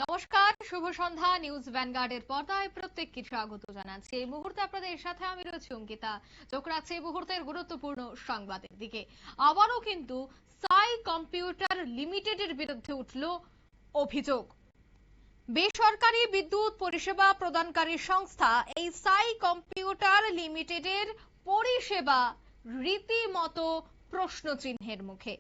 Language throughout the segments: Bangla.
নমস্কার, শুভ সন্ধ্যা। নিউজ ভ্যানগার্ডের পর্দায় প্রত্যেককে স্বাগত জানাচ্ছি। এই মুহূর্তে আপনাদের সাথে আমি রয়েছি অঙ্কিতা। চোখ রাখছি এই মুহূর্তের গুরুত্বপূর্ণ সংবাদের দিকে। আবারও কিন্তু সাই কম্পিউটার লিমিটেডের বিরুদ্ধে উঠল অভিযোগ। বেসরকারি বিদ্যুৎ পরিষেবা প্রদানকারী সংস্থা এই সাই কম্পিউটার লিমিটেডের পরিষেবা রীতিমতো প্রশ্নচিহ্নের মুখে।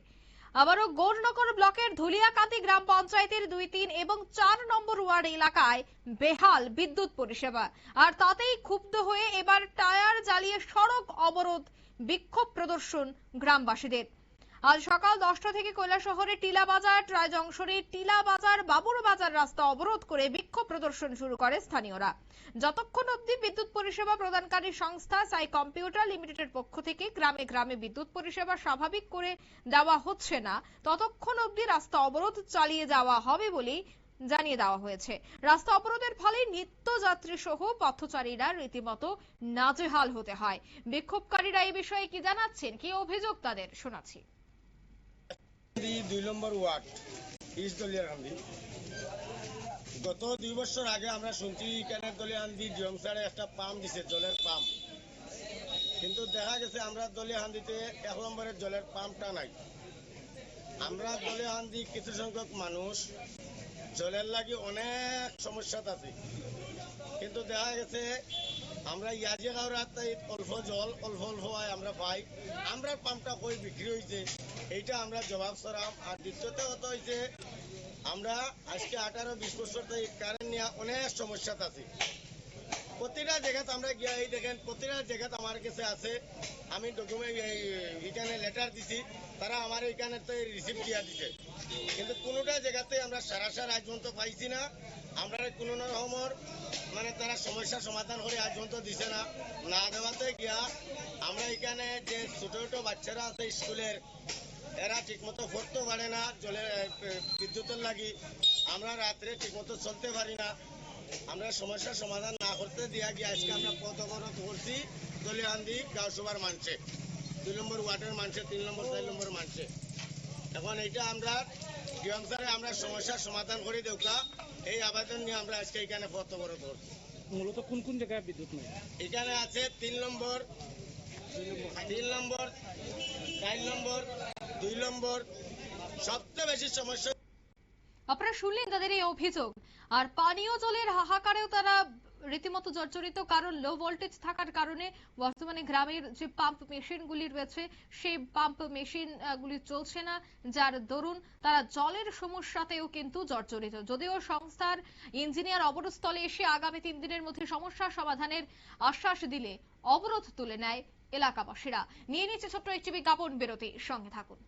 আবারও গৌরনগর ব্লকের ধুলিয়াকান্দি গ্রাম পঞ্চায়েতের 2, 3 এবং 4 নম্বর ওয়ার্ড এলাকায় বেহাল বিদ্যুৎ পরিষেবা, আর তাতেই ক্ষুব্ধ হয়ে এবার টায়ার জ্বালিয়ে সড়ক অবরোধ, বিক্ষোভ প্রদর্শন গ্রামবাসীদের। আজ সকাল 10টা থেকে কৈলাসহরের টিলা বাজার, ট্রাই জংশনে টিলা বাজার, বাবুর বাজার রাস্তা অবরোধ করে বিক্ষোভ প্রদর্শন শুরু করে স্থানীয়রা। যতক্ষণ অবধি বিদ্যুৎ পরিষেবা প্রদানকারী সংস্থা সাই কম্পিউটার লিমিটেডের পক্ষ থেকে গ্রামে গ্রামে বিদ্যুৎ পরিষেবা স্বাভাবিক করে দেওয়া হচ্ছে না, ততক্ষণ অবধি রাস্তা অবরোধ চালিয়ে যাওয়া হবে বলেই জানিয়ে দেওয়া হয়েছে। রাস্তা অবরোধের ফলে নিত্যযাত্রী সহ পথচারীরা রীতিমতো নাজেহাল হতে হয়। বিক্ষোভকারীরা এই বিষয়ে কি জানাচ্ছেন, কি অভিযোগ তাদের শোনাচ্ছি। 2 নম্বর ওয়ার্ড ইস্ট দলিয়াকান্দি। গত 2 বছর আগে আমরা শুনছি এখানে দলিয়াকান্দি ডিএমসারে একটা পাম্প দিছে, জলের পাম্প। কিন্তু দেখা গেছে আমরা দলিয়াকান্দিতে 1 নম্বরের জলের পাম্পটা নাই। আমরা দলিয়াকান্দি কিছু সংখ্যক মানুষ জলের লাগি অনেক সমস্যা আছে, কিন্তু দেখা গেছে আমরা ইয়াজি গাঁওরাতে অল্প জল অল্প হয় আমরা পাই। আমরা পাম্পটা কই বিক্রি হয়েছে এইটা আমরা জবাব সরাম। আর দ্বিতীয়ত হতো হয়েছে আমরা আজকে 18-20 বছর থেকে কারেন্ট নিয়ে অনেক সমস্যা আছে। প্রতিটা জায়গাতে আমরা গিয়া এই দেখেন প্রতিটা জায়গাতে আমার কাছে আছে, আমি ডকুমেন্ট এখানে লেটার দিছি, তারা আমার এখানে তো রিসিপ্ট দিয়া দিছে, কিন্তু কোনোটা জায়গাতে আমরা সারা আজ পর্যন্ত পাইছি না। আমরা কোনো রকমের মানে তারা সমস্যার সমাধান করে আজ পর্যন্ত দিছে না। না দেওয়াতে গিয়া আমরা এখানে যে ছোট ছোট বাচ্চারা আছে স্কুলের, এরা ঠিকমতো পড়তে পারে না, জলের বিদ্যুতের লাগি আমরা রাত্রে ঠিকমতো চলতে পারি না। আমরা সমস্যার সমাধান না করতে দিয়া গিয়ে আজকে আমরা পথ অবরোধ করছি দলিয়াকান্দি গাঁওসভার মানুষে, 2 নম্বর ওয়ার্ডের মানুষে, 3 নম্বর 4 নম্বর মানুষে। এখন এইটা আমরা ডিএমসারে আমরা সমস্যার সমাধান করে দেওয়া এই আবেদন নিয়ে আমরা আজকে এখানে পথ অবরোধ করছি। মূলত কোন কোন জায়গায় বিদ্যুৎ নেই? এখানে আছে 3 নম্বর 4 নম্বর 2 নম্বর। সবচেয়ে বেশি সমস্যা আপনারা শুনলেন তাদের এই অভিযোগ। আর পানীয় জলের হাহাকারেও তারা রীতিমতো জর্জরিত, কারণ লো ভোল্টেজ থাকার কারণে বর্তমানে গ্রামের যে পাম্প মেশিনগুলি রয়েছে সেই পাম্প মেশিন গুলি চলছে না, যার দরুন তারা জলের সমস্যাতেও কিন্তু জর্জরিত। যদিও সংস্থার ইঞ্জিনিয়ার অবরোধস্থলে এসে আগামী 3 দিনের মধ্যে সমস্যা সমাধানের আশ্বাস দিলে অবরোধ তুলে নেয় এলাকাবাসীরা। নিয়ে নিচ্ছে ছোট্ট একটি বিজ্ঞাপন বিরতি, সঙ্গে থাকুন।